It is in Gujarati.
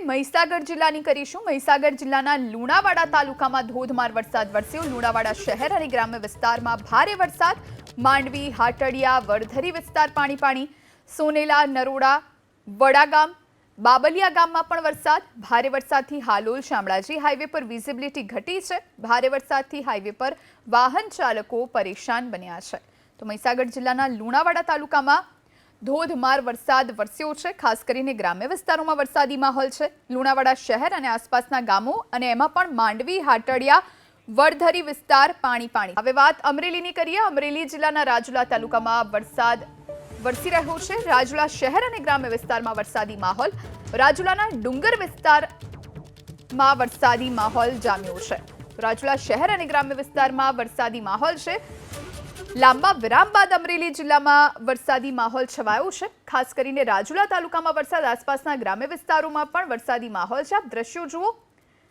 મહીસાગર જિલ્લાની કરીશું। મહીસાગર જિલ્લાના લુણાવાડા તાલુકામાં ધોધમાર વરસાદ વરસ્યો। લુણાવાડા શહેર અને ગ્રામ્ય વિસ્તારમાં ભારે વરસાદ। માંડવી, હાટડિયા, વડધરી વિસ્તાર પાણી પાણી। સોનેલા, નરોડા, વડાગામ, બાબલિયા ગામમાં પણ વરસાદ। ભારે વરસાદથી હાલોલ શામળાજી હાઈવે પર વિઝિબિલિટી ઘટી છે। ભારે વરસાદથી હાઈવે પર વાહન ચાલકો પરેશાન બન્યા છે। તો મહીસાગર જિલ્લાના લુણાવાડા તાલુકામાં ધોધમાર વરસાદ વરસ્યો છે। ખાસ કરીને ગ્રામ્ય વિસ્તારોમાં વરસાદી માહોલ છે। લુણાવાડા શહેર અને આસપાસના ગામો અને એમાં પણ માંડવી, હાટડિયા, વડધરી વિસ્તાર પાણી પાણી। હવે વાત અમરેલીની કરીએ। અમરેલી જિલ્લાના રાજુલા તાલુકામાં વરસાદ વરસી રહ્યો છે। રાજુલા શહેર અને ગ્રામ્ય વિસ્તારમાં વરસાદી માહોલ। રાજુલાના ડુંગર વિસ્તારમાં વરસાદી માહોલ જામ્યો છે। રાજુલા શહેર અને ગ્રામ્ય વિસ્તારમાં વરસાદી માહોલ છે। લાંબા વિરામ બાદ અમરેલી જિલ્લામાં વરસાદી માહોલ છવાયો છે। ખાસ કરીને રાજુલા તાલુકામાં વરસાદ, આસપાસના ગ્રામ્ય વિસ્તારોમાં પણ વરસાદી માહોલ છે। આપ દ્રશ્યો જુઓ।